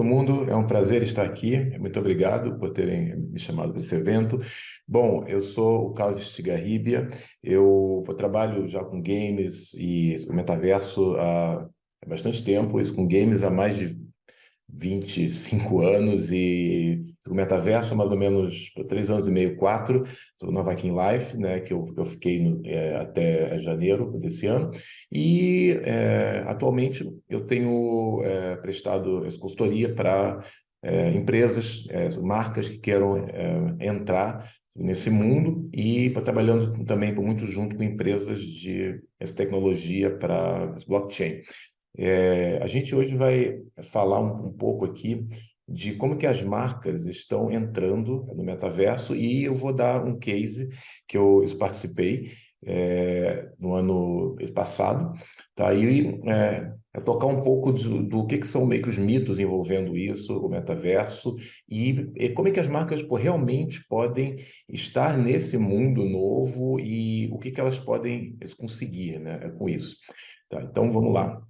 mundo, é um prazer estar aqui. Muito obrigado por terem me chamado para esse evento. Bom, eu sou o Carlos Estigarribia, eu trabalho já com games e o metaverso há bastante tempo, isso com games há mais de 25 anos e o metaverso há mais ou menos por 3 anos e meio, 4, estou na Viking Life, né, que eu fiquei até janeiro desse ano, e atualmente eu tenho prestado essa consultoria para empresas, marcas que queiram entrar nesse mundo e trabalhando também muito junto com empresas de essa tecnologia para blockchain. A gente hoje vai falar um pouco aqui de como que as marcas estão entrando no metaverso e eu vou dar um case que eu participei no ano passado, tá? E tocar um pouco do que são meio que os mitos envolvendo isso, o metaverso, e como é que as marcas realmente podem estar nesse mundo novo e o que elas podem conseguir, né, com isso. Tá, então vamos lá.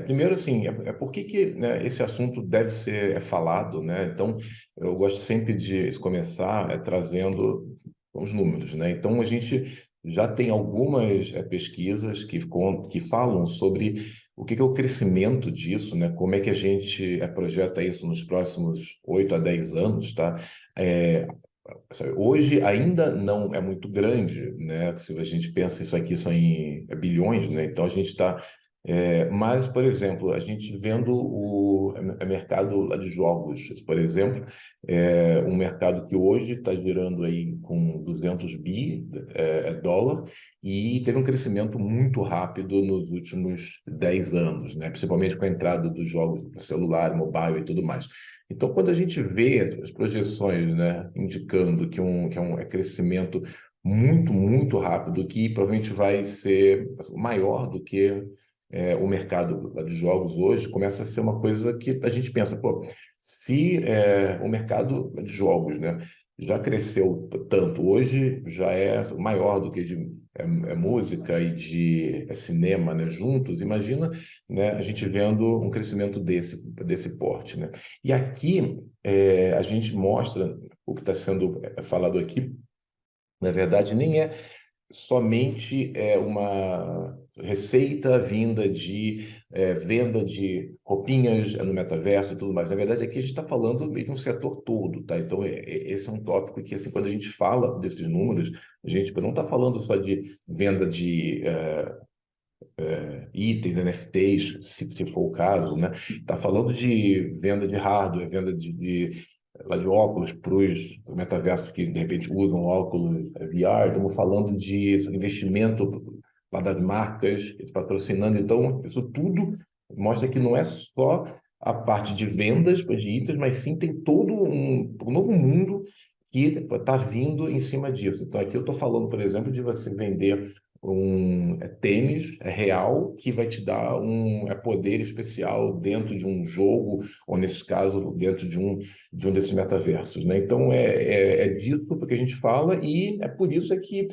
Primeiro, assim, por que, né, esse assunto deve ser falado, né? Então, eu gosto sempre de começar trazendo os números, né? Então, a gente já tem algumas pesquisas que falam sobre o que é o crescimento disso, né? Como é que a gente projeta isso nos próximos 8 a 10 anos, tá? Hoje ainda não é muito grande, né? Se a gente pensa isso aqui são em bilhões, né? Então a gente está. Mas, por exemplo, a gente vendo o mercado lá de jogos, por exemplo, um mercado que hoje está girando aí com 200 bi dólar e teve um crescimento muito rápido nos últimos 10 anos, né? Principalmente com a entrada dos jogos do celular, mobile e tudo mais. Então, quando a gente vê as projeções, né, indicando que é um crescimento muito, muito rápido, que provavelmente vai ser maior do que o mercado de jogos hoje, começa a ser uma coisa que a gente pensa, pô, se o mercado de jogos, né, já cresceu tanto, hoje já é maior do que de música e de cinema, né, juntos, imagina, né, a gente vendo um crescimento desse porte, né? E aqui a gente mostra o que está sendo falado aqui, na verdade, nem é somente uma receita vinda de venda de roupinhas no metaverso e tudo mais. Na verdade, aqui a gente está falando de um setor todo, tá? Então, esse é um tópico que, assim, quando a gente fala desses números, a gente não está falando só de venda de itens, NFTs, se for o caso, né? Está falando de venda de hardware, venda de óculos para os metaversos que, de repente, usam óculos VR. Estamos falando de investimento lá das marcas, patrocinando. Então, isso tudo mostra que não é só a parte de vendas de itens, mas sim tem todo um novo mundo que está vindo em cima disso. Então, aqui eu estou falando, por exemplo, de você vender um tênis real que vai te dar um poder especial dentro de um jogo, ou nesse caso, dentro de um desses metaversos, né? Então, é disso que a gente fala e é por isso que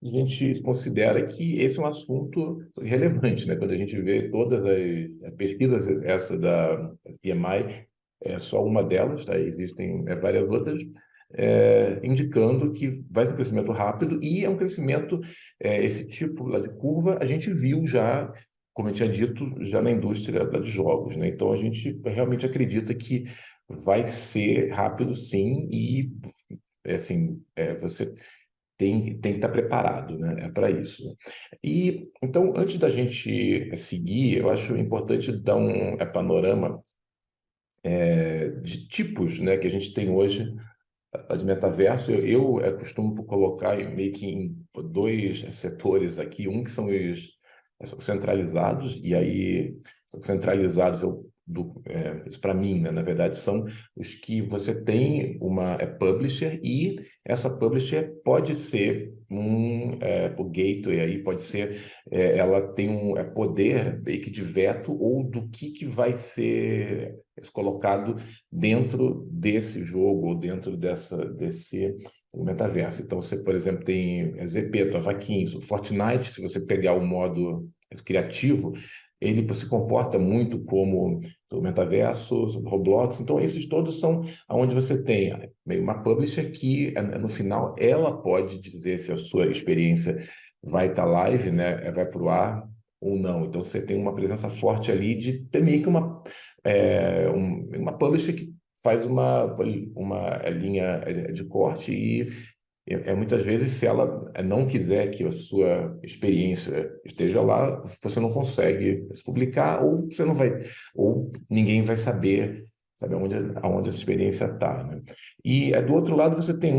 a gente considera que esse é um assunto relevante, né? Quando a gente vê todas as pesquisas, essa da PMI é só uma delas, tá? Existem várias outras, indicando que vai ter um crescimento rápido e é um crescimento, esse tipo lá de curva, a gente viu já, como eu tinha dito, já na indústria lá de jogos, né? Então, a gente realmente acredita que vai ser rápido, sim, e, assim, você tem que estar preparado, né, para isso. E, então, antes da gente seguir, eu acho importante dar um panorama de tipos, né, que a gente tem hoje de metaverso. Eu costumo colocar meio que em dois setores aqui, um que são os centralizados, e aí são centralizados, isso para mim, né, na verdade, são os que você tem uma publisher e essa publisher pode ser o gateway aí, pode ser, ela tem um poder meio que de veto ou do que vai ser colocado dentro desse jogo ou dentro desse metaverso. Então, você, por exemplo, tem Zepeto, Avaquinho, Fortnite, se você pegar o modo criativo, ele se comporta muito como o metaverso, o Roblox. Então, esses todos são onde você tem meio uma publisher que, no final, ela pode dizer se a sua experiência vai estar live, né, vai para o ar ou não. Então, você tem uma presença forte ali de ter meio que uma publisher que faz uma linha de corte e muitas vezes, se ela não quiser que a sua experiência esteja lá, você não consegue se publicar, ou você não vai, ou ninguém vai saber, sabe, aonde essa experiência está, né? E do outro lado você tem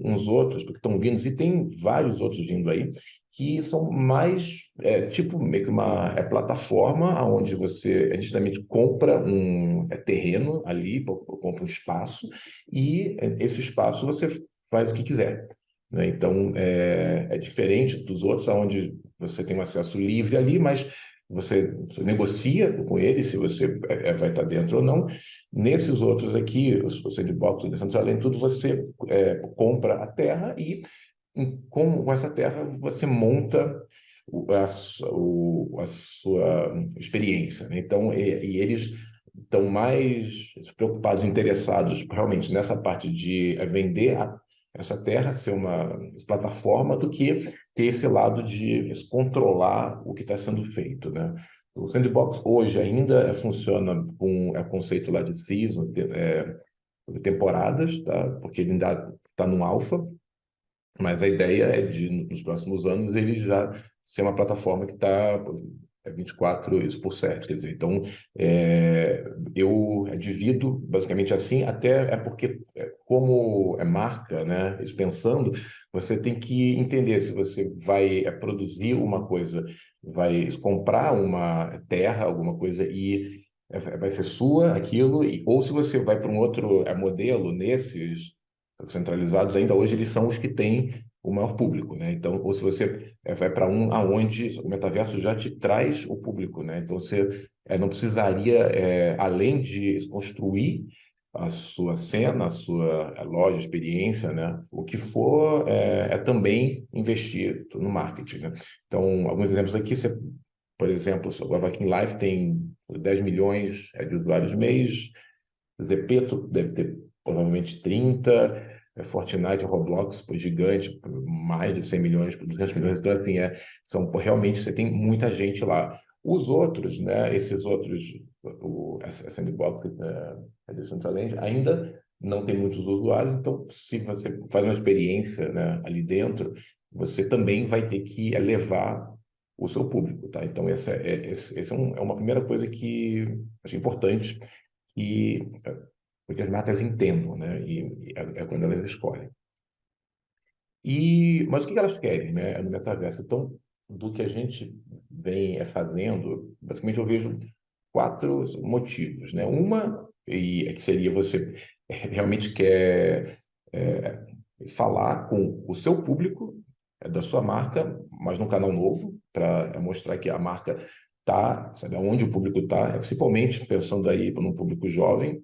uns outros que estão vindo, e tem vários outros vindo aí, que são mais tipo meio que uma plataforma onde você justamente compra um terreno ali, compra um espaço, e esse espaço você faz o que quiser, né? Então, é diferente dos outros, onde você tem um acesso livre ali, mas você negocia com ele se você vai estar dentro ou não. Nesses outros aqui, o Sandbox, o Decentraland, tudo você compra a terra e com essa terra você monta a sua experiência, né? Então, e eles estão mais preocupados, interessados realmente nessa parte de vender essa terra, ser uma plataforma, do que ter esse lado de controlar o que está sendo feito, né? O Sandbox hoje ainda funciona com o conceito lá de season, temporadas, tá? Porque ele ainda está no alfa, mas a ideia é de, nos próximos anos, ele já ser uma plataforma que está 24 isso por 7. Quer dizer, então, eu divido basicamente assim, até porque, como é marca, né, isso pensando, você tem que entender se você vai produzir uma coisa, vai comprar uma terra, alguma coisa, e vai ser sua aquilo, ou se você vai para um outro modelo nesses centralizados, ainda hoje eles são os que têm o maior público, né? Então, ou se você vai para um aonde o metaverso já te traz o público, né? Então, você não precisaria, além de construir a sua cena, a sua loja, experiência, né? O que for também investir no marketing, né? Então, alguns exemplos aqui, por exemplo, o Avakin Live tem 10 milhões de usuários mês, o Zepeto deve ter provavelmente 30, Fortnite, Roblox, pô, gigante, mais de 100 milhões, 200 milhões. Então, assim, realmente, você tem muita gente lá. Os outros, né, esses outros, a Sandbox, a Decentraland, ainda não tem muitos usuários, então, se você faz uma experiência, né, ali dentro, você também vai ter que levar o seu público, tá? Então, essa é uma primeira coisa que acho importante, e porque as marcas entendam, né? E é quando elas escolhem. Mas o que elas querem, né? No metaverso. Então, do que a gente vem fazendo, basicamente eu vejo quatro motivos, né? Uma que seria você realmente quer falar com o seu público da sua marca, mas num canal novo, para mostrar que a marca tá, sabe, onde o público está, principalmente pensando aí num público jovem.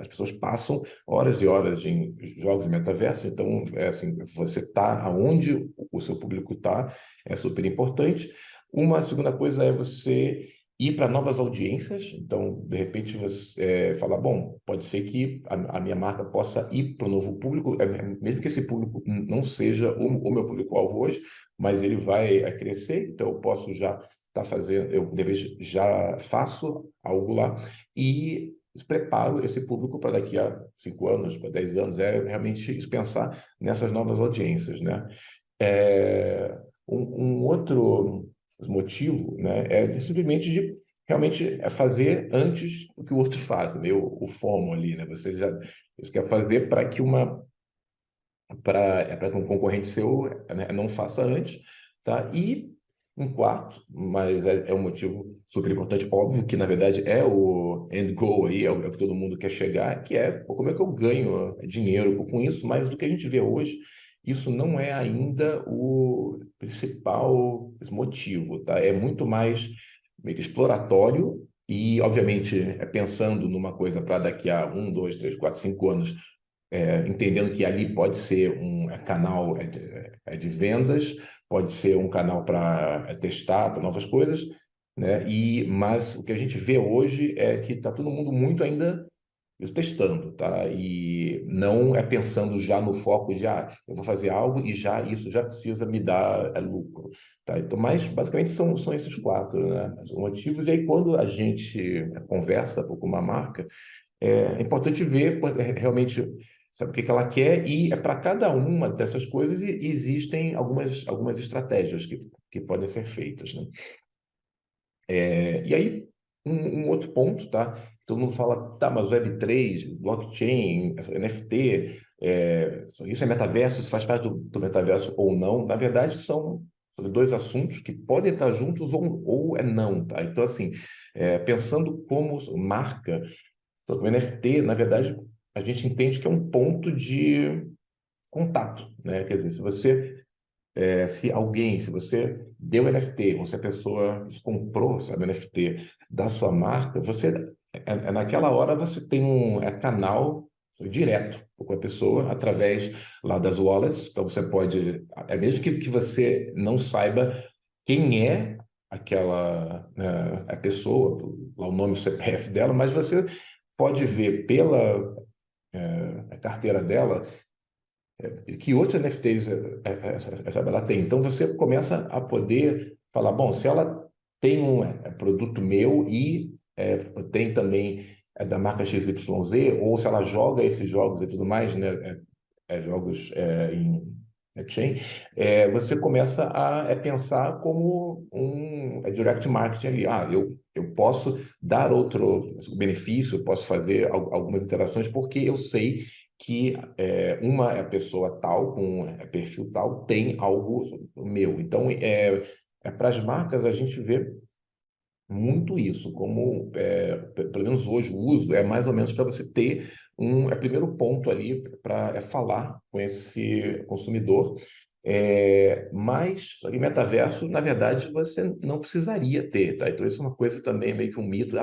As pessoas passam horas e horas em jogos e metaverso, então assim, você está aonde o seu público está, é super importante. Uma segunda coisa é você ir para novas audiências. Então, de repente, você falar, bom, pode ser que a minha marca possa ir para o novo público, mesmo que esse público não seja o meu público-alvo hoje, mas ele vai crescer, então eu posso já estar fazendo, eu de repente já faço algo lá e preparo esse público para daqui a 5 anos, para 10 anos, realmente pensar nessas novas audiências, né? Um outro motivo, né, é simplesmente de realmente fazer antes do que o outro faz, né? O FOMO ali, né? Você já isso quer fazer para que para que um concorrente seu, né, não faça antes, tá? E um quarto, mas é um motivo super importante, óbvio que na verdade é o end goal aí, é o que todo mundo quer chegar, que é pô, como é que eu ganho dinheiro com isso, mas do que a gente vê hoje, isso não é ainda o principal motivo, tá? É muito mais meio que exploratório e, obviamente, pensando numa coisa para daqui a 1, 2, 3, 4, 5 anos, entendendo que ali pode ser um canal de vendas, pode ser um canal para testar novas coisas, né? Mas o que a gente vê hoje é que está todo mundo muito ainda testando, tá? E não é pensando já no foco de, eu vou fazer algo e já isso já precisa me dar lucro, tá? Então, mas basicamente são esses quatro, né? Os motivos. E aí, quando a gente conversa com uma marca, é importante ver realmente sabe o que que ela quer e para cada uma dessas coisas existem algumas estratégias que podem ser feitas, né? E aí, um outro ponto, tá? Todo mundo fala, tá, mas Web3, blockchain, NFT, isso é metaverso, isso faz parte do metaverso ou não? Na verdade, são sobre dois assuntos que podem estar juntos ou é não, tá? Então, assim, pensando como marca, o NFT, na verdade, a gente entende que é um ponto de contato, né? Quer dizer, se você deu NFT, ou se a pessoa comprou, sabe, NFT da sua marca, naquela hora você tem um canal direto com a pessoa através lá das wallets. Então você pode, mesmo que você não saiba quem é aquela a pessoa, lá o nome, o CPF dela, mas você pode ver pela carteira dela que outros NFTs ela tem. Então você começa a poder falar, bom, se ela tem um produto meu e tem também da marca XYZ, ou se ela joga esses jogos e tudo mais, né, jogos em chain, você começa a pensar como um direct marketing ali. Eu posso dar outro benefício, posso fazer algumas interações, porque eu sei que uma pessoa tal, com perfil tal, tem algo meu. Então, para as marcas, a gente vê muito isso, como, pelo menos hoje, o uso é mais ou menos para você ter primeiro ponto ali para falar com esse consumidor. Mas em metaverso, na verdade, você não precisaria ter, tá? Então, isso é uma coisa também meio que um mito.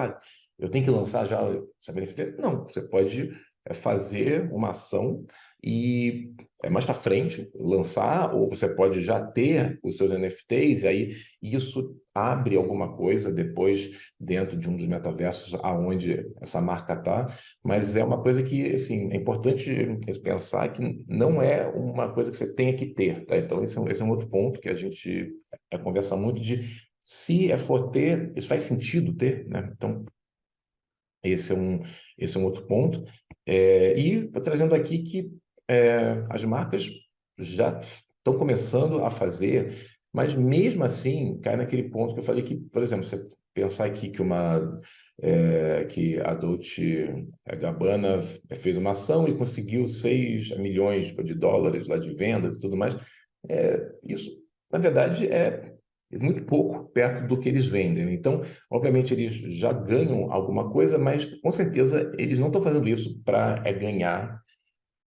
Eu tenho que lançar já essa NFT? Não, você pode fazer uma ação e mais para frente lançar, ou você pode já ter os seus NFTs, e aí isso abre alguma coisa depois dentro de um dos metaversos aonde essa marca está, mas é uma coisa que, assim, é importante pensar que não é uma coisa que você tenha que ter, tá? Então, esse é um outro ponto que a gente conversa muito de se for ter, isso faz sentido ter, né? Então, esse é um outro ponto. E trazendo aqui que as marcas já estão começando a fazer, mas mesmo assim cai naquele ponto que eu falei que, por exemplo, você pensar aqui que a Dolce Gabbana fez uma ação e conseguiu 6 milhões de dólares lá de vendas e tudo mais, isso, na verdade, é muito pouco perto do que eles vendem, né? Então, obviamente, eles já ganham alguma coisa, mas com certeza eles não estão fazendo isso para ganhar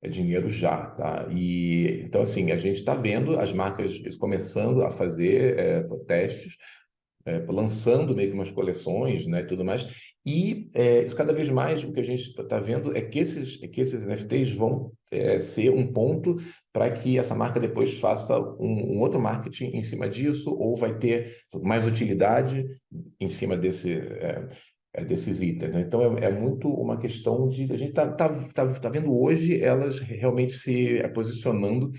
dinheiro já, tá? E então, assim, a gente está vendo as marcas começando a fazer testes, lançando meio que umas coleções, né, tudo mais. E isso cada vez mais o que a gente está vendo é que esses NFTs vão ser um ponto para que essa marca depois faça um outro marketing em cima disso, ou vai ter mais utilidade em cima desses itens, né? Então é muito uma questão de a gente tá vendo hoje elas realmente se posicionando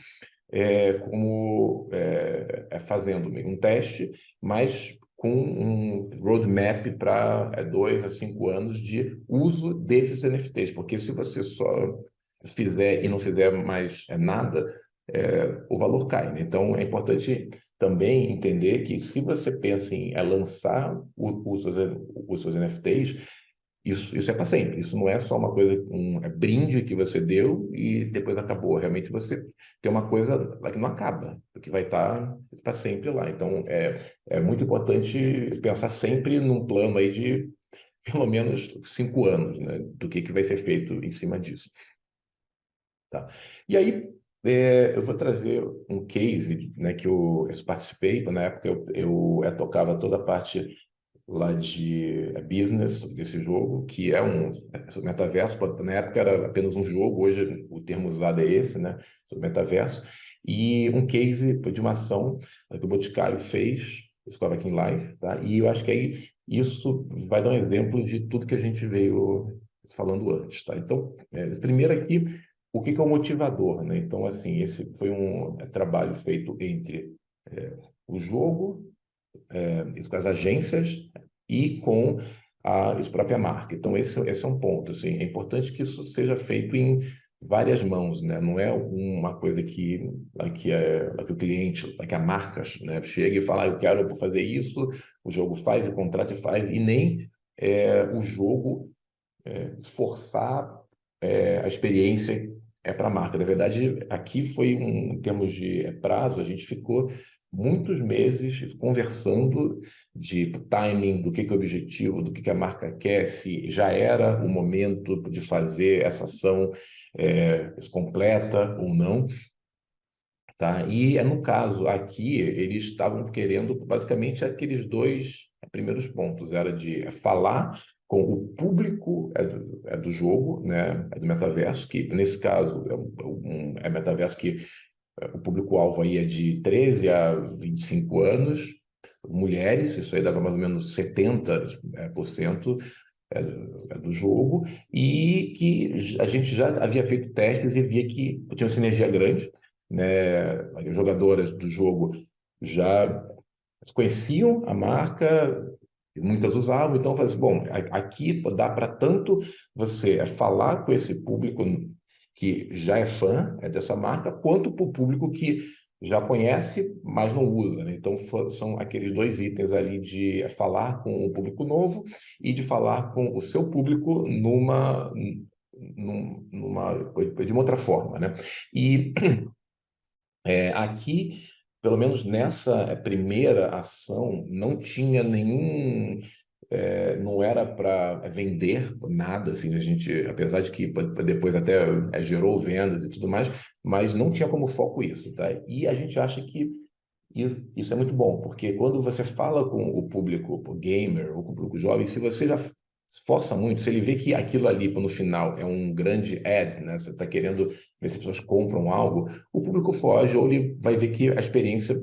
como fazendo um teste, mas com um roadmap para 2 a 5 anos de uso desses NFTs, porque se você só fizer e não fizer mais nada, o valor cai, né? Então é importante também entender que se você pensa em lançar os seus NFTs, isso é para sempre. Isso não é só uma coisa, brinde que você deu e depois acabou. Realmente você tem uma coisa lá que não acaba, que vai estar para sempre lá. Então é muito importante pensar sempre num plano aí de pelo menos 5 anos, né, do que vai ser feito em cima disso. Tá? E aí eu vou trazer um case, né, que eu participei. Na época eu tocava toda a parte lá de business desse jogo, que é um metaverso. Na época era apenas um jogo, hoje o termo usado é esse, né? Sobre metaverso. E um case de uma ação que o Boticário fez. Score Aqui em Life, tá? E eu acho que aí isso vai dar um exemplo de tudo que a gente veio falando antes, tá? Então, primeiro aqui, o que que é o motivador, né? Então, assim, esse foi um trabalho feito entre o jogo, isso com as agências e com a própria marca. Então, esse é um ponto, assim, é importante que isso seja feito em várias mãos, né? Não é uma coisa que o cliente, que a marca, né, chega e fala, eu quero fazer isso, o jogo faz, e contrata e faz, e nem o jogo forçar a experiência para a marca. Na verdade, aqui foi em termos de prazo, a gente ficou muitos meses conversando de timing, do que é o objetivo, do que a marca quer, se já era o momento de fazer essa ação completa ou não. Tá? E no caso aqui, eles estavam querendo basicamente aqueles dois primeiros pontos, era de falar com o público do jogo, né, do metaverso, que nesse caso é metaverso que o público-alvo aí é de 13 a 25 anos, mulheres, isso aí dava mais ou menos 70% do jogo, e que a gente já havia feito testes e via que tinha uma sinergia grande, né? As jogadoras do jogo já conheciam a marca, muitas usavam, então fazia, bom, aqui dá para tanto você falar com esse público que já é fã dessa marca, quanto para o público que já conhece, mas não usa, né? Então são aqueles dois itens ali de falar com o público novo e de falar com o seu público de uma outra forma, né? E aqui, pelo menos nessa primeira ação, não tinha nenhum, não era para vender nada, assim, a gente, apesar de que depois até gerou vendas e tudo mais, mas não tinha como foco isso, tá? E a gente acha que isso é muito bom, porque quando você fala com o público o gamer ou com o público jovem, se você já força muito, se ele vê que aquilo ali no final é um grande ad, né? Você está querendo ver se as pessoas compram algo, o público foge ou ele vai ver que a experiência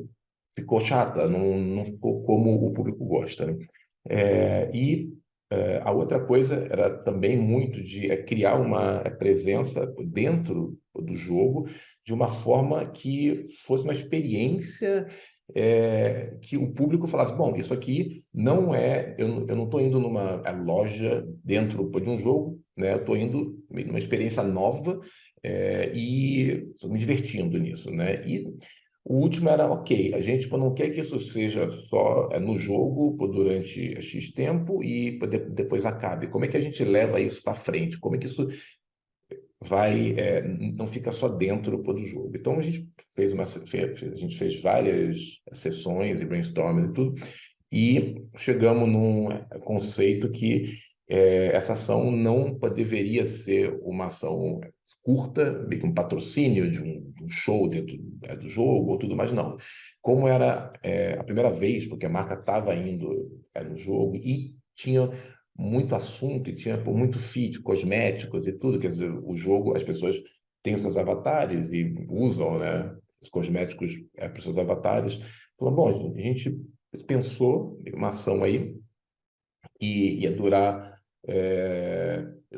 ficou chata, não ficou como o público gosta, né? A outra coisa era também muito de criar uma presença dentro do jogo de uma forma que fosse uma experiência que o público falasse, bom, isso aqui não é, eu não estou indo numa loja dentro de um jogo, né? Eu estou indo numa experiência nova e estou me divertindo nisso, né? E o último era, ok, a gente não quer que isso seja só no jogo durante X tempo e depois acabe. Como é que a gente leva isso para frente? Como é que isso não fica só dentro do jogo? Então a gente fez várias sessões e brainstorming e tudo, e chegamos num conceito que essa ação não deveria ser uma ação curta, meio que um patrocínio de um show dentro do jogo ou tudo mais, não. Como era a primeira vez, porque a marca estava indo no jogo e tinha muito assunto e tinha muito feat, cosméticos e tudo, quer dizer, o jogo, as pessoas têm os seus avatares e usam, né, os cosméticos para os seus avatares. Falou, bom, a gente pensou em uma ação aí que ia durar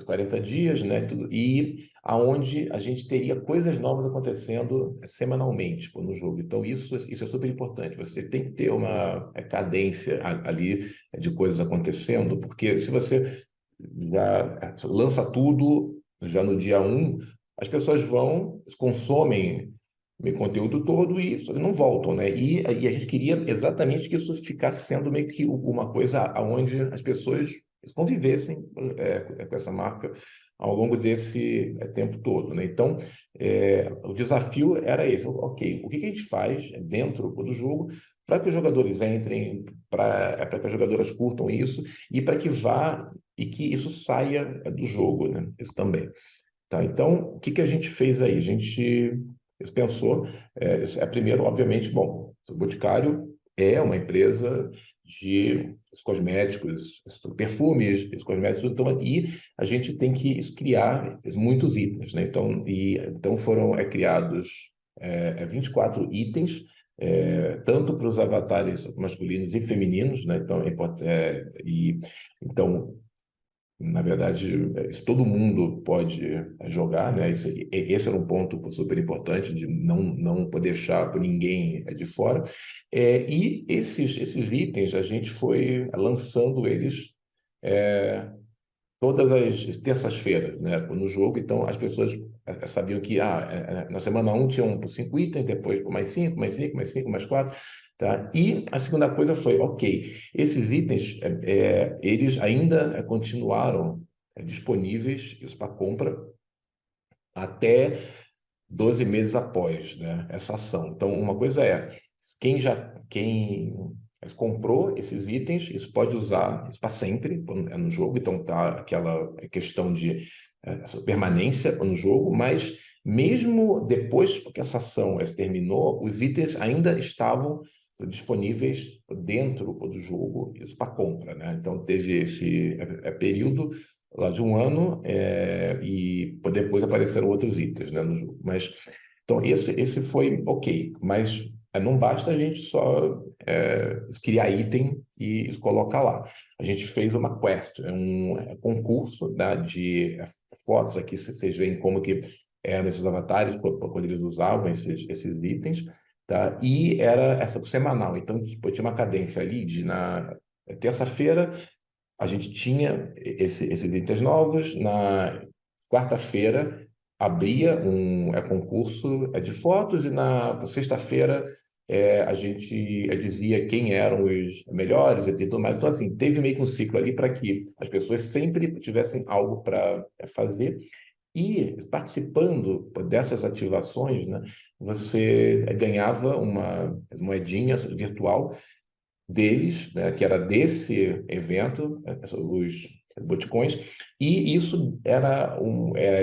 40 dias, né? Tudo, e aonde a gente teria coisas novas acontecendo semanalmente no jogo. Então, isso é super importante. Você tem que ter uma cadência ali de coisas acontecendo, porque se você já lança tudo já no dia um, as pessoas consomem o conteúdo todo e não voltam, né? E a gente queria exatamente que isso ficasse sendo meio que uma coisa onde as pessoas convivessem com essa marca ao longo desse tempo todo, né? Então, o desafio era esse, ok, o que a gente faz dentro do jogo para que os jogadores entrem, para que as jogadoras curtam isso e para que vá e que isso saia do jogo, né? Isso também. Tá? Então, o que a gente fez aí? A gente pensou, primeiro, obviamente, bom, o Boticário é uma empresa de cosméticos, perfumes, cosméticos, então, e a gente tem que criar muitos itens, né? Então foram criados 24 itens tanto para os avatares masculinos e femininos, né? Então, então, na verdade, isso todo mundo pode jogar, né? Esse era um ponto super importante de não poder deixar ninguém de fora. E esses itens, a gente foi lançando eles todas as terças-feiras, né, no jogo. Então, as pessoas sabiam que na semana um tinham 5 itens, depois mais 5, mais 5, mais 5, mais 4. Tá? E a segunda coisa foi, ok, esses itens, eles ainda continuaram disponíveis para compra até 12 meses após, né, essa ação. Então, uma coisa quem comprou esses itens, isso pode usar isso para sempre no jogo, então tá aquela questão de essa permanência no jogo, mas mesmo depois que essa ação terminou, os itens ainda estavam disponíveis dentro do jogo, isso para compra, né? Então teve esse período lá de um ano, e depois apareceram outros itens, né, no jogo. Mas então esse foi ok, mas não basta a gente só criar item e colocar lá. A gente fez uma quest, um concurso, né, de fotos. Aqui vocês veem como que eram esses avatares quando eles usavam esses itens, tá? E era essa semanal. Então tipo, tinha uma cadência ali de na terça-feira a gente tinha esses itens novos. Na quarta-feira abria um concurso de fotos, e na sexta-feira a gente dizia quem eram os melhores e tudo mais. Então, assim, teve meio que um ciclo ali para que as pessoas sempre tivessem algo para fazer. E participando dessas ativações, né, você ganhava uma moedinha virtual deles, né, que era desse evento, os boticões, e isso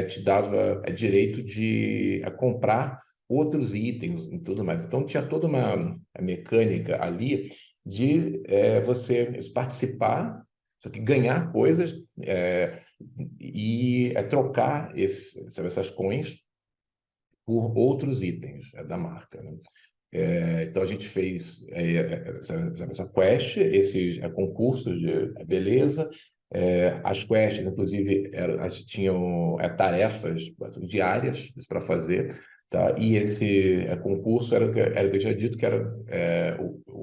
te dava direito de comprar outros itens e tudo mais. Então tinha toda uma mecânica ali de você participar, só que ganhar coisas, e trocar essas coins por outros itens da marca, né? Então a gente fez essa quest, esses concursos de beleza. As quests, inclusive, tinham tarefas diárias para fazer, tá? E esse concurso era o que eu tinha dito, que era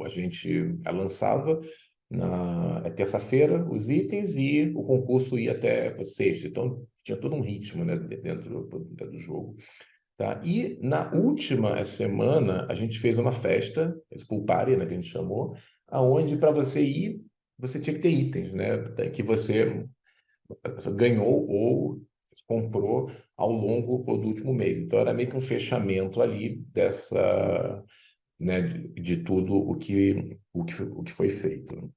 a gente lançava na terça-feira os itens, e o concurso ia até sexta. Então tinha todo um ritmo, né, dentro do jogo. Tá? E na última semana, a gente fez uma festa, esse pool party, né, que a gente chamou, aonde para você ir, você tinha que ter itens, né, que você ganhou ou comprou ao longo do último mês. Então era meio que um fechamento ali né, de tudo o que foi feito.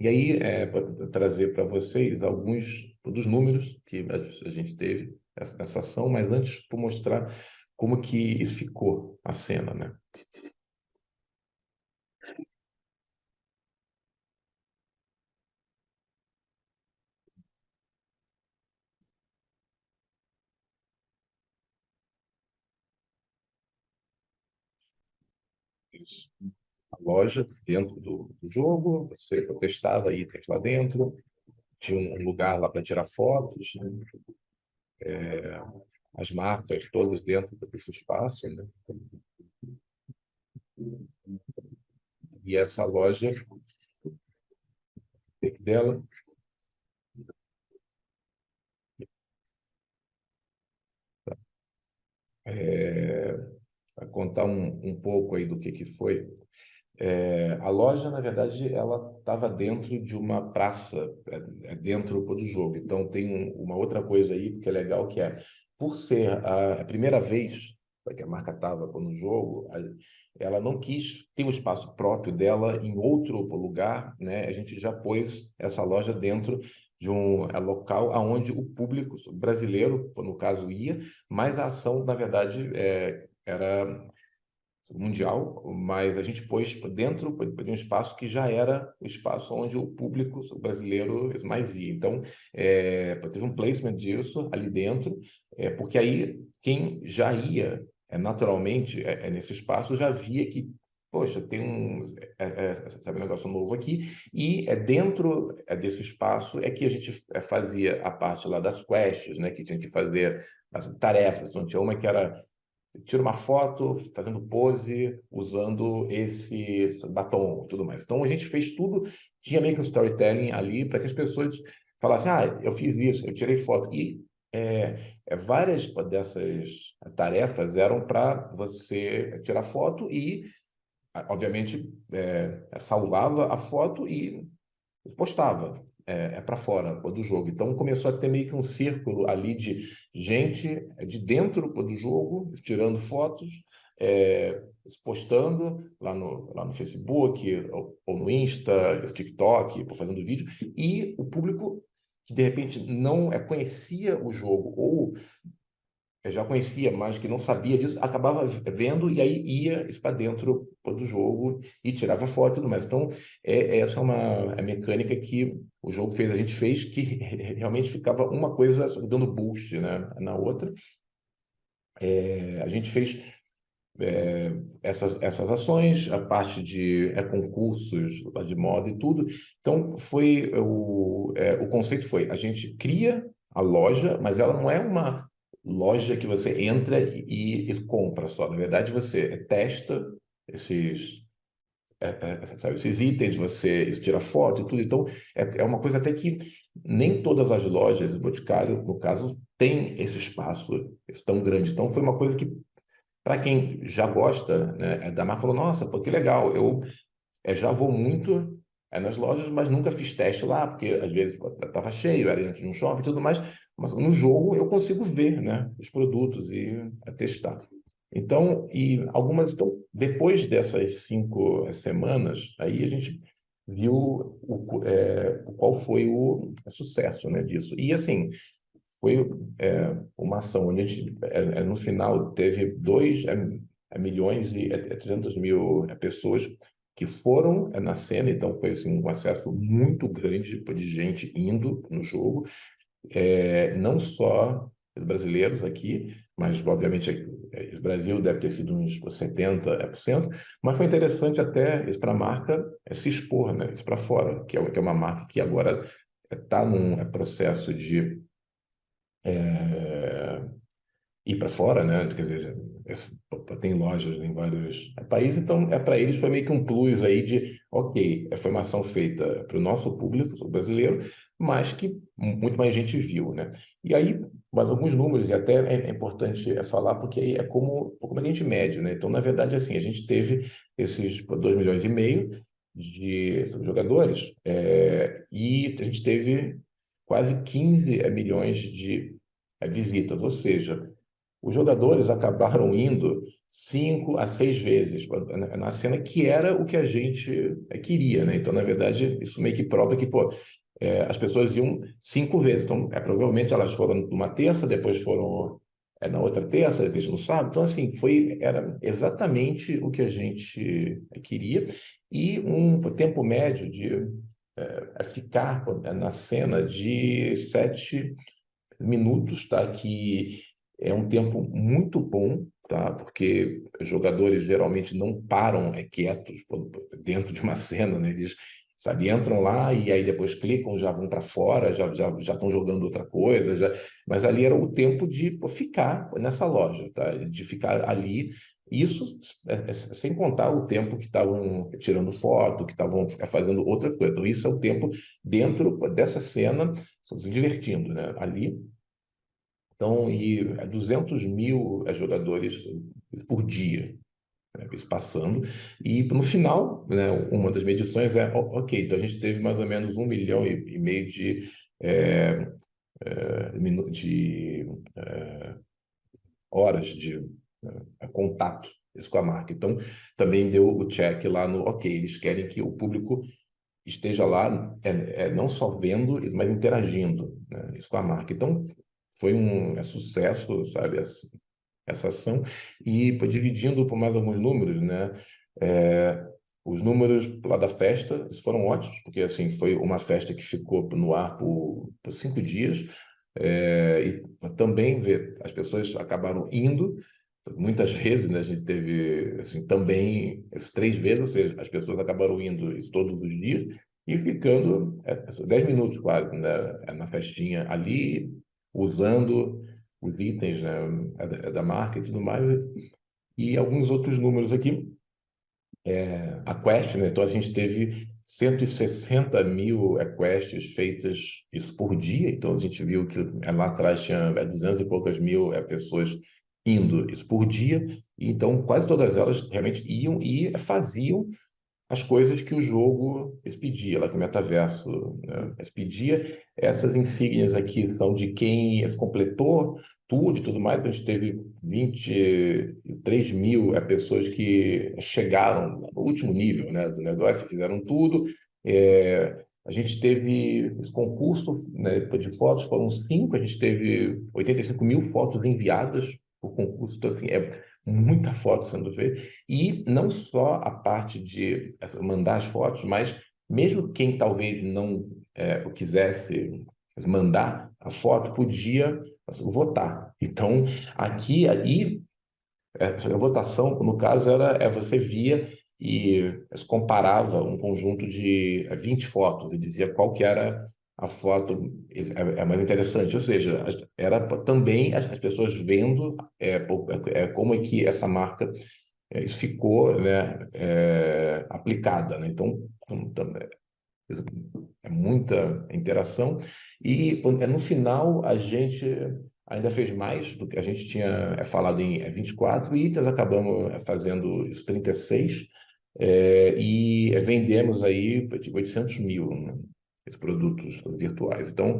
E aí, para trazer para vocês alguns dos números que a gente teve essa ação, mas antes, para mostrar como que isso ficou a cena, né? Isso. A loja dentro do jogo, você testava itens lá dentro, tinha um lugar lá para tirar fotos, né? As marcas todas dentro desse espaço, né? E essa loja dela, para contar um pouco aí do que foi. A loja, na verdade, ela estava dentro de uma praça, dentro do jogo. Então, tem uma outra coisa aí que é legal, que por ser a primeira vez que a marca estava no jogo, ela não quis ter um espaço próprio dela em outro lugar, né? A gente já pôs essa loja dentro de um local aonde o público brasileiro, no caso, ia, mas a ação, na verdade, era mundial, mas a gente pôs dentro de um espaço que já era o espaço onde o público brasileiro mais ia. Então, teve um placement disso ali dentro, porque aí quem já ia naturalmente, nesse espaço, eu já via que, poxa, tem sabe, um negócio novo aqui, e dentro desse espaço é que a gente fazia a parte lá das quests, né, que tinha que fazer as tarefas. Então, tinha uma que era tira uma foto fazendo pose, usando esse batom, tudo mais. Então a gente fez tudo, tinha meio que um storytelling ali para que as pessoas falassem, eu fiz isso, eu tirei foto. E várias dessas tarefas eram para você tirar foto e, obviamente, salvava a foto e postava para fora do jogo. Então começou a ter meio que um círculo ali de gente de dentro do jogo, tirando fotos, postando lá no Facebook, ou no Insta, no TikTok, fazendo vídeo, e o público que de repente não conhecia o jogo ou já conhecia, mas que não sabia disso, acabava vendo e aí ia para dentro do jogo e tirava foto e tudo mais. Então, essa é uma mecânica que o jogo fez, a gente fez, que realmente ficava uma coisa dando boost, né, na outra. A gente fez essas ações, a parte de concursos lá de moda e tudo. Então, o conceito foi, a gente cria a loja, mas ela não é uma loja que você entra e compra só. Na verdade, você testa esses, sabe, esses itens, você tira foto e tudo. Então, é uma coisa até que nem todas as lojas de Boticário, no caso, tem esse espaço tão grande. Então, foi uma coisa que para quem já gosta, né, da marca, falou, nossa, pô, que legal, eu já vou muito nas lojas, mas nunca fiz teste lá, porque às vezes estava cheio, era dentro de um shopping e tudo mais, mas no jogo eu consigo ver, né, os produtos e testar. Então, então, depois dessas 5 semanas, aí a gente viu qual foi o sucesso, né, disso. E assim, foi uma ação onde a gente, no final, teve 2 milhões e 300 mil pessoas que foram na cena, então foi assim, um acesso muito grande de gente indo no jogo, não só os brasileiros aqui, mas obviamente o Brasil deve ter sido uns 70%, mas foi interessante até para a marca se expor, né, isso para fora, que é uma marca que agora está num processo de ir para fora, né? Quer dizer, tem lojas em vários países, então para eles foi meio que um plus aí de, ok, foi uma ação feita para o nosso público o brasileiro, mas que muito mais gente viu, né? E aí, mais alguns números, e até é importante falar, porque aí como a gente mede, né? Então, na verdade, assim, a gente teve esses 2,5 milhões de jogadores, e a gente teve quase 15 milhões de visitas, ou seja, os jogadores acabaram indo 5 a 6 vezes na cena, que era o que a gente queria, né? Então, na verdade, isso meio que prova que, pô, as pessoas iam 5 vezes. Então, provavelmente elas foram numa terça, depois foram na outra terça, depois no sábado. Então, assim, era exatamente o que a gente queria. E um tempo médio de ficar na cena de 7 minutos, tá? Que é um tempo muito bom, tá? Porque os jogadores geralmente não param quietos dentro de uma cena, né? Eles, sabe, entram lá e aí depois clicam, já vão para fora, já estão jogando outra coisa, mas ali era o tempo de ficar nessa loja, tá? De ficar ali. Isso sem contar o tempo que estavam tirando foto, que estavam fazendo outra coisa. Então, isso é o tempo dentro dessa cena, se divertindo, né? Ali. Então, e 200 mil jogadores por dia, né, isso passando. E no final, né, uma das medições ok, então a gente teve mais ou menos 1,5 milhão é, de horas de contato isso com a marca. Então, também deu o check lá no, ok, eles querem que o público esteja lá, não só vendo, mas interagindo, né, isso com a marca. Então, foi um sucesso, sabe, essa ação. E dividindo por mais alguns números, né, os números lá da festa eles foram ótimos, porque assim foi uma festa que ficou no ar por 5 dias, e também as pessoas acabaram indo, muitas vezes, né, a gente teve assim, também essas 3 vezes, ou seja, as pessoas acabaram indo isso todos os dias e ficando 10 minutos quase, né, na festinha ali, usando os itens, né, da marca e tudo mais, e alguns outros números aqui. A Quest, né? Então a gente teve 160 mil quests feitas isso por dia. Então a gente viu que lá atrás tinha 200 e poucas mil pessoas indo isso por dia. Então quase todas elas realmente iam e faziam as coisas que o jogo expedia, lá que o metaverso, né, expedia. Essas insígnias aqui são de quem completou tudo e tudo mais. A gente teve 23 mil pessoas que chegaram no último nível, né, do negócio, fizeram tudo. A gente teve esse concurso, né, de fotos, foram 5, a gente teve 85 mil fotos enviadas por concurso, então assim, é muita foto sendo feita. E não só a parte de mandar as fotos, mas mesmo quem talvez não quisesse mandar a foto, podia votar. Então, aqui, aí, a votação, no caso, você via e comparava um conjunto de 20 fotos e dizia qual que era a foto mais interessante. Ou seja, era também as pessoas vendo como é que essa marca isso ficou, né, aplicada, né? Então, é muita interação. E no final, a gente ainda fez mais do que a gente tinha falado em 24 itens, acabamos fazendo os 36 e vendemos aí tipo 800 mil, né, esses produtos virtuais. Então,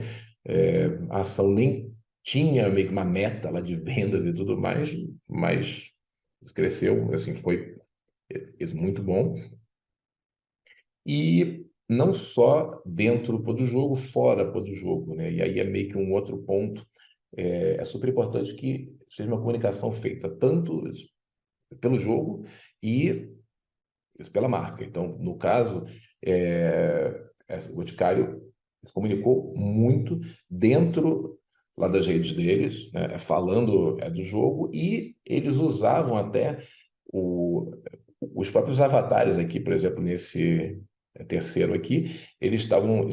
a ação nem tinha meio que uma meta lá de vendas e tudo mais, mas cresceu, assim, foi isso muito bom. E não só dentro do jogo, fora do jogo, né? E aí é meio que um outro ponto. É super importante que seja uma comunicação feita tanto pelo jogo e pela marca. Então, no caso, o Boticário se comunicou muito dentro lá das redes deles, né, falando do jogo, e eles usavam até o, os próprios avatares aqui, por exemplo, nesse terceiro aqui, eles estavam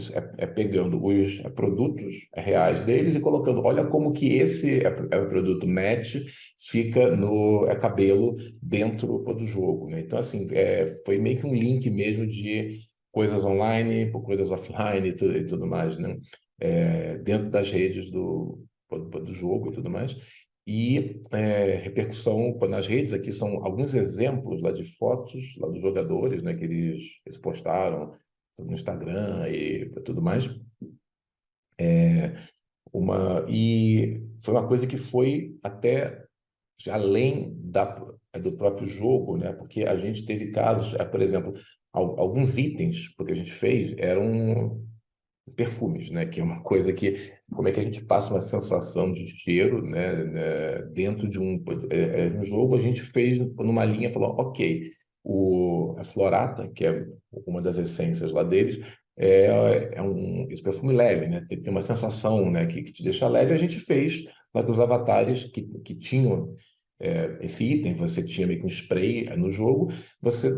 pegando os produtos reais deles e colocando, olha como que esse produto match fica no cabelo dentro do jogo, né? Então, assim, foi meio que um link mesmo de coisas online por coisas offline e tudo mais, né? Dentro das redes do jogo e tudo mais. E repercussão nas redes, aqui são alguns exemplos lá de fotos lá dos jogadores, né, que eles postaram no Instagram e tudo mais. E foi uma coisa que foi até além do próprio jogo, né? Porque a gente teve casos, por exemplo, alguns itens porque a gente fez eram perfumes, né? Que é uma coisa que, como é que a gente passa uma sensação de cheiro, né, dentro de um jogo, a gente fez numa linha, falou, ok, a Florata, que é uma das essências lá deles, esse perfume leve, né? Tem uma sensação, né, que te deixa leve. A gente fez lá dos avatares que tinham esse item, você tinha meio que um spray no jogo, você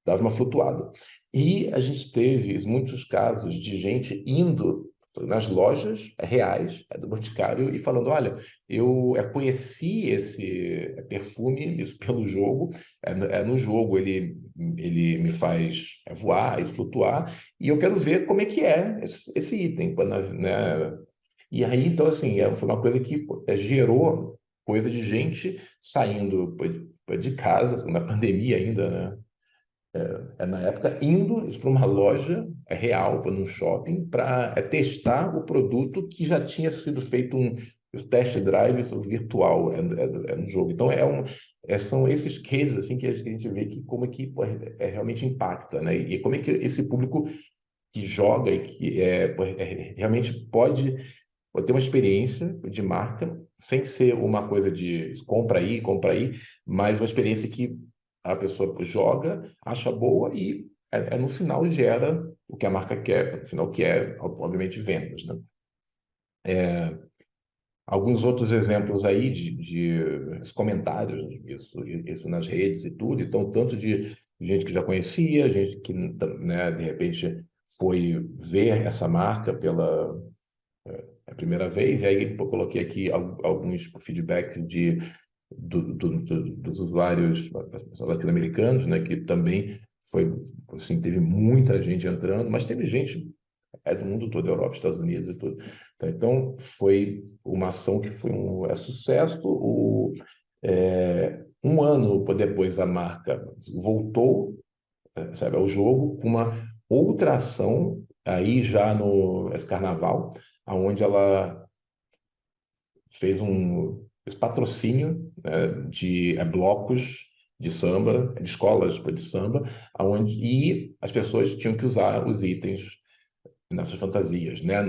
dava uma flutuada. E a gente teve muitos casos de gente indo nas lojas reais do Boticário e falando, olha, eu conheci esse perfume, isso pelo jogo, no jogo ele me faz voar e flutuar, e eu quero ver como é que é esse item, né? E aí, então, assim, foi uma coisa que gerou coisa de gente saindo de casa, na pandemia ainda, né? Na época, indo para uma loja real, para um shopping, para testar o produto que já tinha sido feito um test drive virtual no jogo. Então, são esses cases assim, que a gente vê que como é que pô, realmente impacta, né? E como é que esse público que joga e que realmente pode ter uma experiência de marca sem ser uma coisa de compra aí, mas uma experiência que a pessoa joga, acha boa e no final gera o que a marca quer, no final que é, obviamente, vendas, né? Alguns outros exemplos aí de comentários, isso nas redes e tudo, então, tanto de gente que já conhecia, gente que, né, de repente foi ver essa marca pela primeira vez, e aí eu coloquei aqui alguns feedbacks dos usuários latino-americanos, né, que também foi, assim, teve muita gente entrando, mas teve gente do mundo todo, Europa, Estados Unidos e tudo. Então, foi uma ação que foi um sucesso. Um ano depois, a marca voltou, sabe, ao jogo com uma outra ação, aí já no esse carnaval, onde ela fez patrocínio, né, de blocos de samba, de escolas de samba, e as pessoas tinham que usar os itens nessas fantasias, né?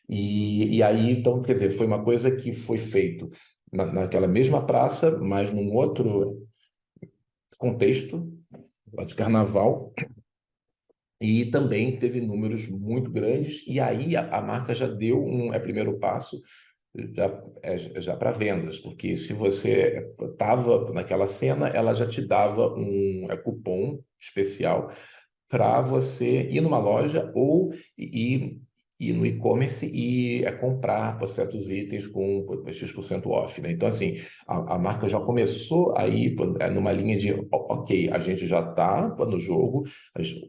E aí, então, quer dizer, foi uma coisa que foi feito naquela mesma praça, mas num outro contexto, lá de carnaval, e também teve números muito grandes, e aí a marca já deu primeiro passo já para vendas, porque se você estava naquela cena, ela já te dava um cupom especial para você ir numa loja ou ir no e-commerce e comprar certos itens com X% off, né? Então, assim, a marca já começou aí numa linha de, ok, a gente já está no jogo,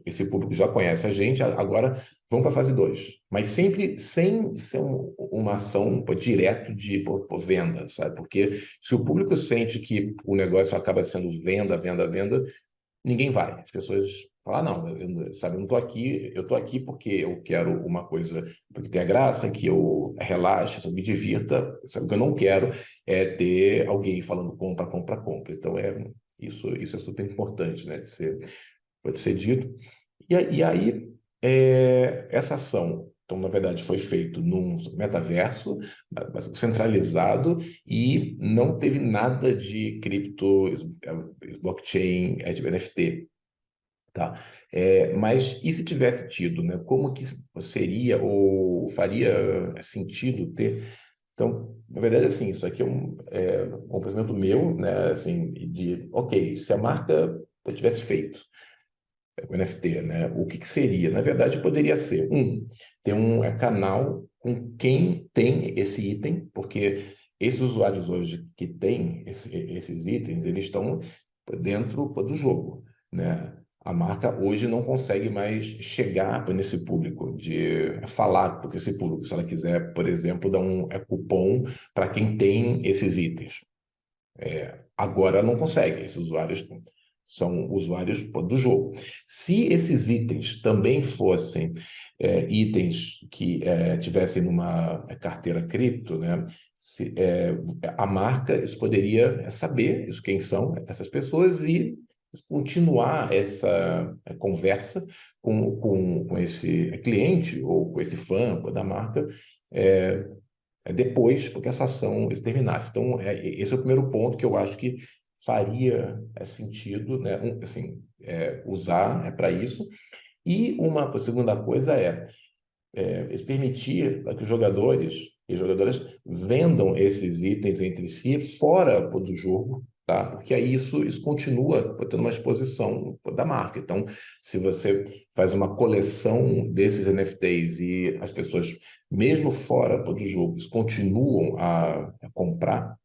esse público já conhece a gente, agora vamos para a fase 2. Mas sempre sem ser uma ação direto de venda, sabe? Porque se o público sente que o negócio acaba sendo venda, venda, venda, ninguém vai. As pessoas falam, não, sabe, eu não estou aqui, eu estou aqui porque eu quero uma coisa que tenha graça, que eu relaxe, que eu me divirta. Sabe, o que eu não quero é ter alguém falando compra, compra, compra. Então, isso é super importante, né, pode ser dito. E aí, essa ação, então, na verdade, foi feito num metaverso, mas centralizado, e não teve nada de cripto, blockchain, de NFT. Tá? Mas e se tivesse tido, né? Como que seria ou faria sentido ter? Então, na verdade, assim, isso aqui um pensamento meu, né? Assim, ok, se a marca tivesse feito o NFT, né? O que seria? Na verdade, poderia ser, ter um canal com quem tem esse item, porque esses usuários hoje que têm esses itens, eles estão dentro do jogo, né? A marca hoje não consegue mais chegar nesse público, de falar com esse público, se ela quiser, por exemplo, dar um cupom para quem tem esses itens. Agora não consegue, esses usuários são usuários do jogo. Se esses itens também fossem itens que tivessem numa carteira cripto, né, a marca isso poderia saber isso, quem são essas pessoas e continuar essa conversa com esse cliente ou com esse fã da marca é, depois, porque essa ação terminasse. Então, esse é o primeiro ponto que eu acho que faria sentido, né, assim, usar para isso. E uma segunda coisa permitir que os jogadores e jogadoras vendam esses itens entre si fora do jogo, tá? Porque aí isso continua tendo uma exposição da marca. Então, se você faz uma coleção desses NFTs e as pessoas, mesmo fora do jogo, continuam a comprar,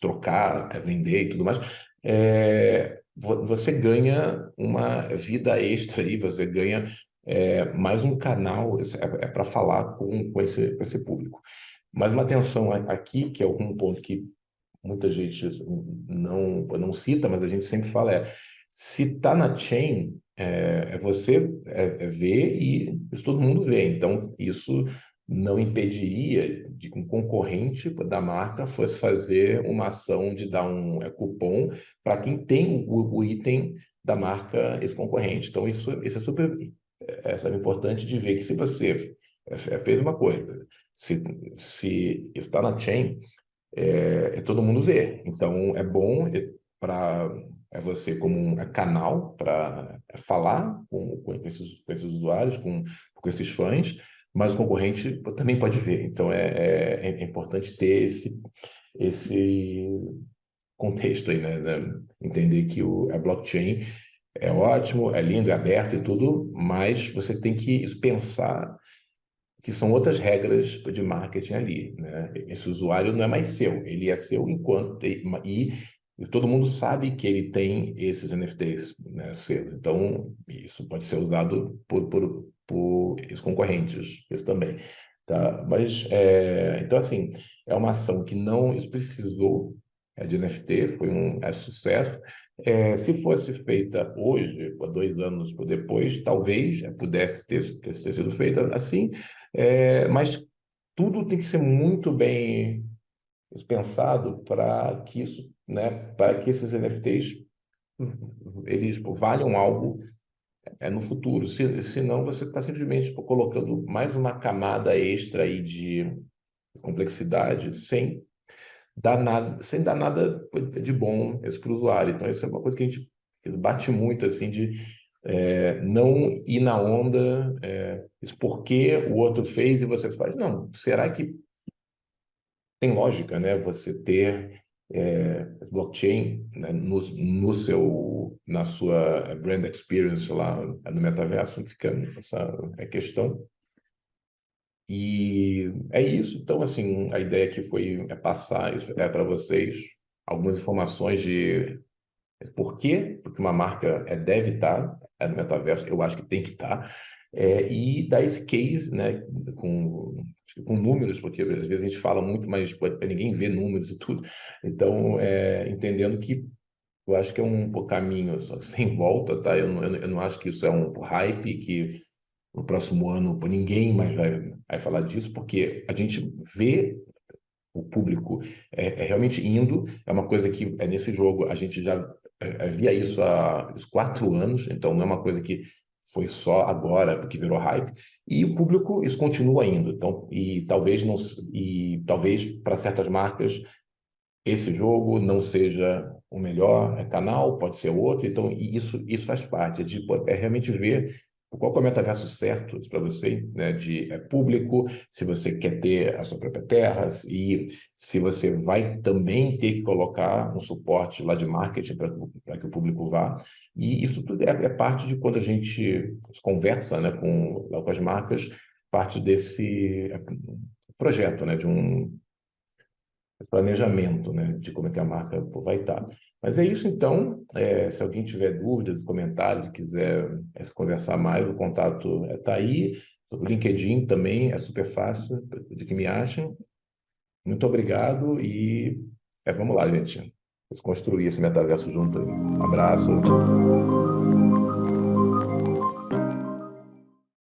trocar, vender e tudo mais, você ganha uma vida extra aí, você ganha mais um canal para falar com esse público. Mas uma atenção aqui, que é um ponto que muita gente não cita, mas a gente sempre fala se está na chain, você vê e isso todo mundo vê. Então, isso não impediria de que um concorrente da marca fosse fazer uma ação de dar um cupom para quem tem o item da marca, esse concorrente. Então, isso é super sabe, importante de ver que se você fez uma coisa, se está na chain, todo mundo vê. Então, é bom para você como um canal para falar com esses usuários, com esses fãs, mas o concorrente também pode ver. Então, é importante ter esse contexto aí, né? Entender que a blockchain é ótimo, é lindo, é aberto e tudo, mas você tem que pensar que são outras regras de marketing ali, né? Esse usuário não é mais seu, ele é seu enquanto e todo mundo sabe que ele tem esses NFTs, né, seus. Então, isso pode ser usado por os concorrentes, isso também. Tá? Mas, então, assim, é uma ação que não isso precisou de NFT, foi sucesso. Se fosse feita hoje, ou 2 anos depois, talvez pudesse ter sido feita assim, mas tudo tem que ser muito bem pensado para que isso, né, para que esses NFTs eles pô, valham algo no futuro. Senão você está simplesmente pô, colocando mais uma camada extra aí de complexidade sem dar nada de bom para o usuário. Então, isso é uma coisa que a gente bate muito assim de não ir na onda, isso porque o outro fez e você faz. Não, será que tem lógica, né? Você ter blockchain, né, no na sua brand experience lá no metaverso, fica essa questão. E é isso. Então, assim, a ideia aqui foi passar isso para vocês algumas informações de por quê? Porque uma marca deve estar no metaverso, eu acho que tem que estar, e dar esse case, né, com números, porque às vezes a gente fala muito, mas pô, ninguém vê números e tudo. Então, entendendo que eu acho que é um caminho sem volta, tá? Eu não acho que isso é um hype, que no próximo ano pô, ninguém mais vai falar disso, porque a gente vê o público realmente indo. É uma coisa que nesse jogo a gente já via isso há uns 4 anos, então não é uma coisa que foi só agora porque virou hype. E o público isso continua indo. Então e talvez não e talvez para certas marcas esse jogo não seja o melhor canal, pode ser outro. Então e isso faz parte de realmente ver qual que é o metaverso certo para você, né, de público, se você quer ter a sua própria terra, e se você vai também ter que colocar um suporte lá de marketing para que o público vá. E isso tudo é parte de quando a gente conversa, né, lá com as marcas, parte desse projeto, né, de um planejamento, né, de como é que a marca pô, vai estar. Mas é isso então. Se alguém tiver dúvidas, comentários, quiser conversar mais, o contato está aí. O LinkedIn também é super fácil de que me achem. Muito obrigado e vamos lá, gente. Vamos construir esse metaverso junto aí. Um abraço.